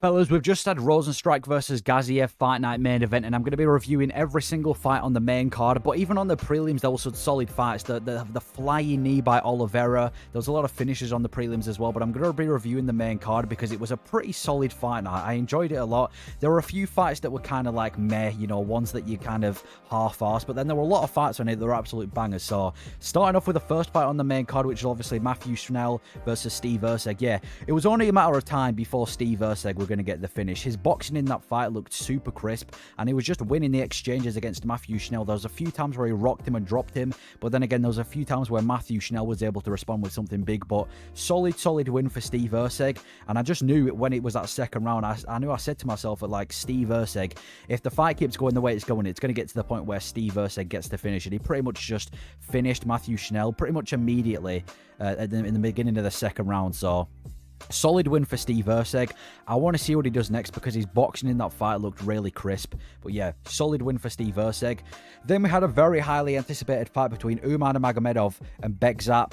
Fellas, we've just had Rozenstruik versus Gaziev Fight Night main event, and I'm going to be reviewing every single fight on the main card, but even on the prelims, there were some solid fights. The flying knee by Oliveira, there was a lot of finishes on the prelims as well, but I'm going to be reviewing the main card because it was a pretty solid fight night. I enjoyed it a lot. There were a few fights that were kind of like meh, you know, ones that you kind of half-arsed, but then there were a lot of fights on it that were absolute bangers. So, starting off with the first fight on the main card, which is obviously Matthew Schnell versus Steve Erceg. Yeah, it was only a matter of time before Steve Erceg were going to get the finish. His boxing in that fight looked super crisp, and he was just winning the exchanges against Matthew Schnell. There was a few times where he rocked him and dropped him, but then again, there was a few times where Matthew Schnell was able to respond with something big. But solid win for Steve Erceg, and I just knew when it was that second round, I knew I said to myself at like, Steve Erceg, if the fight keeps going the way it's going to get to the point where Steve Erceg gets the finish, and he pretty much just finished Matthew Schnell pretty much immediately in the beginning of the second round. So solid win for Steve Erceg. I want to see what he does next because his boxing in that fight looked really crisp. But yeah, solid win for Steve Erceg. Then we had a very highly anticipated fight between Nurmagomedov and Bekzat.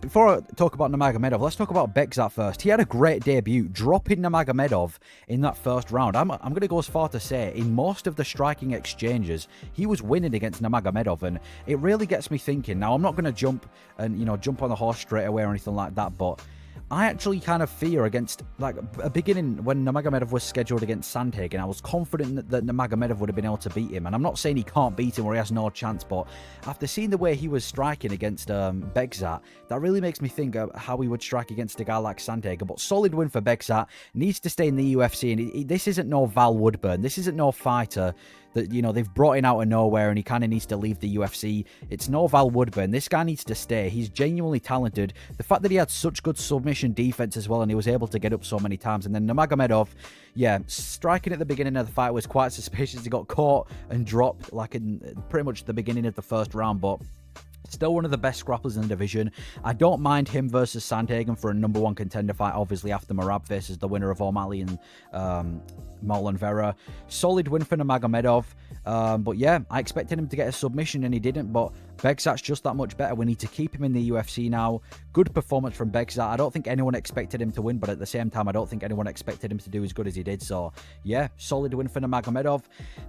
Before I talk about Nurmagomedov, let's talk about Bekzat first. He had a great debut, dropping Nurmagomedov in that first round. I'm gonna go as far to say, in most of the striking exchanges, he was winning against Nurmagomedov, and it really gets me thinking. Now, I'm not gonna jump on the horse straight away or anything like that, but I actually kind of fear against, like, a beginning when Nurmagomedov was scheduled against Sandhagen. I was confident that Nurmagomedov would have been able to beat him. And I'm not saying he can't beat him or he has no chance, but after seeing the way he was striking against Bekzat, that really makes me think how he would strike against a guy like Sandhagen. But solid win for Bekzat. Needs to stay in the UFC. And this isn't no Val Woodburn. This isn't no fighter that, you know, they've brought in out of nowhere and he kind of needs to leave the UFC. It's no Val Woodburn. This guy needs to stay. He's genuinely talented. The fact that he had such good submission defense as well, and he was able to get up so many times. And then Nurmagomedov, yeah, striking at the beginning of the fight was quite suspicious. He got caught and dropped like in pretty much the beginning of the first round, but still one of the best grapplers in the division. I don't mind him versus Sandhagen for a #1 contender fight, obviously after Merab faces the winner of O'Malley and Marlon Vera. Solid win for Nurmagomedov. But yeah, I expected him to get a submission and he didn't, but Bekzat's just that much better. We need to keep him in the UFC now. Good performance from Bekzat. I don't think anyone expected him to win, but at the same time, I don't think anyone expected him to do as good as he did. So yeah, solid win for Nurmagomedov.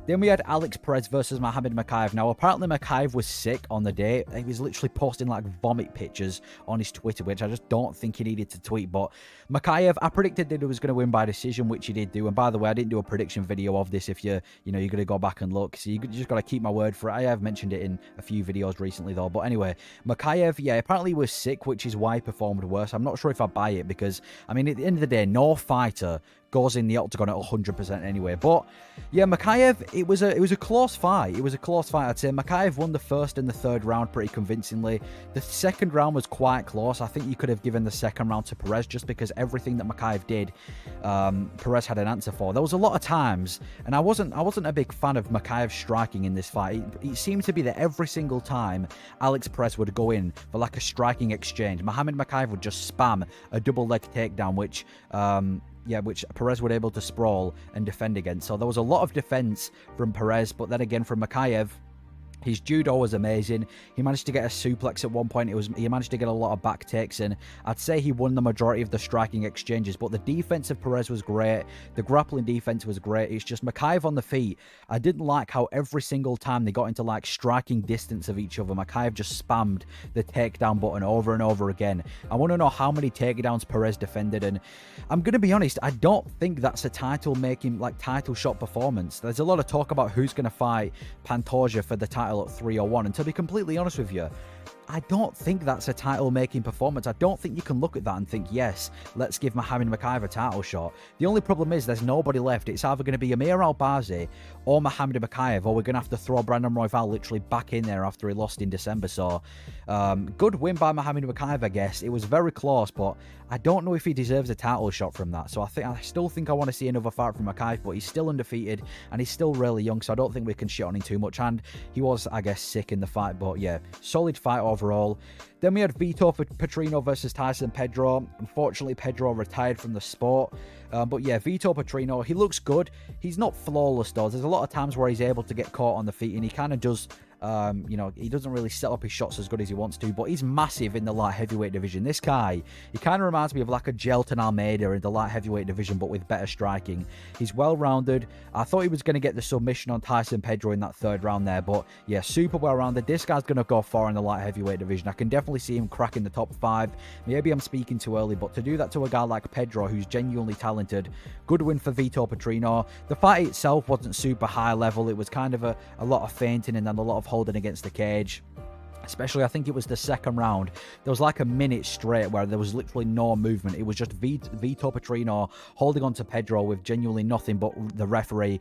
Then we had Alex Perez versus Mohamad Mokaev. Now, apparently Mokaev was sick on the day. He was literally posting like vomit pictures on his Twitter, which I just don't think he needed to tweet. But Mokaev, I predicted that he was going to win by decision, which he did do. And by the way, I didn't do a prediction video of this. If you're going to go back and look, so you just got to keep my word for it. I have mentioned it in a few videos recently though. But anyway, Mokaev, yeah, apparently was sick, which is why he performed worse. I'm not sure if I buy it because, I mean, at the end of the day, no fighter goes in the octagon at 100% anyway. But yeah, Mokaev, it was a close fight. It was a close fight, I'd say. Mokaev won the first and the third round pretty convincingly. The second round was quite close. I think you could have given the second round to Perez just because everything that Mokaev did, Perez had an answer for. There was a lot of times, and I wasn't a big fan of Mokaev striking in this fight. It seemed to be that every single time Alex Perez would go in for like a striking exchange, Mohamad Mokaev would just spam a double leg takedown, which Perez would able to sprawl and defend against. So there was a lot of defense from Perez, but then again from Mokaev, his judo was amazing. He managed to get a suplex at one point. He managed to get a lot of back takes, and I'd say he won the majority of the striking exchanges. But the defense of Perez was great. The grappling defense was great. It's just Mokaev on the feet. I didn't like how every single time they got into like striking distance of each other, Mokaev just spammed the takedown button over and over again. I want to know how many takedowns Perez defended, and I'm gonna be honest, I don't think that's a title shot performance. There's a lot of talk about who's gonna fight Pantoja for the title at 301, and to be completely honest with you, I don't think that's a title-making performance. I don't think you can look at that and think, yes, let's give Mohamad Mokaev a title shot. The only problem is there's nobody left. It's either going to be Amir Albazi or Mohamad Mokaev, or we're going to have to throw Brandon Royval literally back in there after he lost in December. So, good win by Mohamad Mokaev, I guess. It was very close, but I don't know if he deserves a title shot from that. So I still think I want to see another fight from Mokaev, but he's still undefeated and he's still really young, so I don't think we can shit on him too much. And he was, I guess, sick in the fight, but yeah, solid fight overall. Then we had Vito for Patrino versus Tyson Pedro. Unfortunately, Pedro retired from the sport. But yeah, Vito Patrino, he looks good. He's not flawless though. There's a lot of times where he's able to get caught on the feet, and he kind of does You know, he doesn't really set up his shots as good as he wants to, but he's massive in the light heavyweight division. This guy, he kind of reminds me of like a Gelton Almeida in the light heavyweight division, but with better striking. He's well-rounded. I thought he was going to get the submission on Tyson Pedro in that third round there, but yeah, super well-rounded. This guy's going to go far in the light heavyweight division. I can definitely see him cracking the top 5. Maybe I'm speaking too early, but to do that to a guy like Pedro, who's genuinely talented, good win for Vito Patrino. The fight itself wasn't super high level. It was kind of a lot of feinting and then a lot of holding against the cage. Especially, I think it was the second round. There was like a minute straight where there was literally no movement. It was just Vito Patrino holding on to Pedro with genuinely nothing but the referee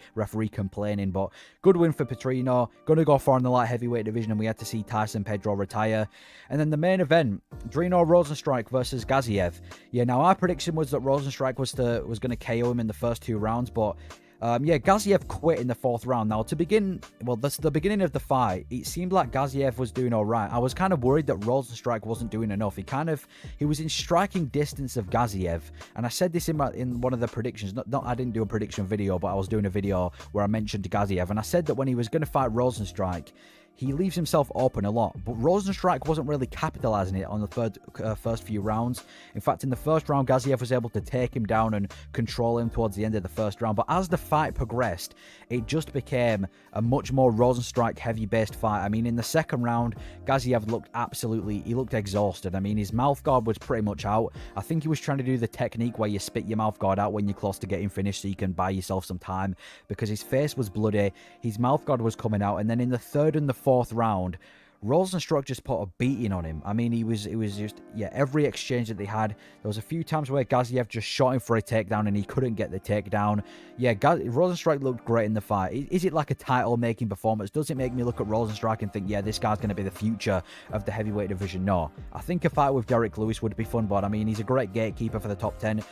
complaining. But good win for Patrino. Going to go far in the light heavyweight division, and we had to see Tyson Pedro retire. And then the main event, Rozenstruik versus Gaziev. Yeah, now our prediction was that Rozenstruik was going to KO him in the first 2 rounds, but yeah, Gaziev quit in the 4th round. Now, to begin, well, that's the beginning of the fight. It seemed like Gaziev was doing all right. I was kind of worried that Rozenstruik wasn't doing enough. He was in striking distance of Gaziev, and I said this in one of the predictions. I didn't do a prediction video, but I was doing a video where I mentioned Gaziev, and I said that when he was going to fight Rozenstruik, he leaves himself open a lot, but Rozenstruik wasn't really capitalizing it on the first few rounds. In fact, in the first round, Gaziev was able to take him down and control him towards the end of the first round. But as the fight progressed, it just became a much more Rozenstruik heavy-based fight. I mean, in the second round, Gaziev looked exhausted. I mean, his mouth guard was pretty much out. I think he was trying to do the technique where you spit your mouth guard out when you're close to getting finished so you can buy yourself some time, because his face was bloody, his mouth guard was coming out, and then in the 3rd and the 4th round, Rozenstruik just put a beating on him. I mean, it was just, yeah, every exchange that they had, there was a few times where Gaziev just shot him for a takedown and he couldn't get the takedown. Yeah, Rozenstruik looked great in the fight. Is it like a title-making performance? Does it make me look at Rozenstruik and think, yeah, this guy's going to be the future of the heavyweight division? No. I think a fight with Derek Lewis would be fun, but I mean, he's a great gatekeeper for the top 10.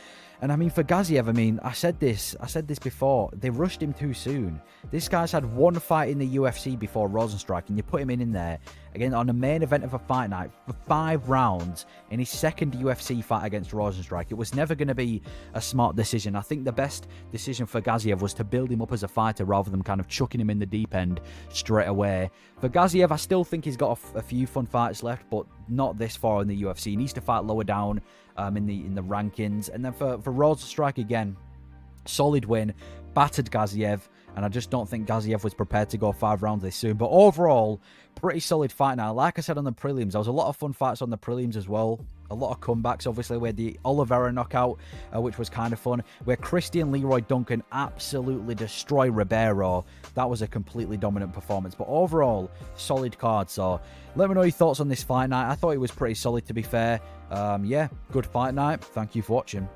And I mean, for Gaziev, I mean, I said this before, they rushed him too soon. This guy's had 1 fight in the UFC before Rozenstruik, and you put him in there, again, on the main event of a fight night, for 5 rounds, in his 2nd UFC fight against Rozenstruik. It was never going to be a smart decision. I think the best decision for Gaziev was to build him up as a fighter, rather than kind of chucking him in the deep end straight away. For Gaziev, I still think he's got a few fun fights left, but not this far in the UFC. He needs to fight lower down in the rankings. And then for Rozenstruik, again, solid win, battered Gaziev, and I just don't think Gaziev was prepared to go 5 rounds this soon. But overall, pretty solid fight now. Like I said on the prelims, there was a lot of fun fights on the prelims as well. A lot of comebacks, obviously. We had the Oliveira knockout, which was kind of fun. Where Christian Leroy Duncan absolutely destroyed Ribeiro. That was a completely dominant performance. But overall, solid card. So let me know your thoughts on this fight night. I thought it was pretty solid, to be fair. Yeah, good fight night. Thank you for watching.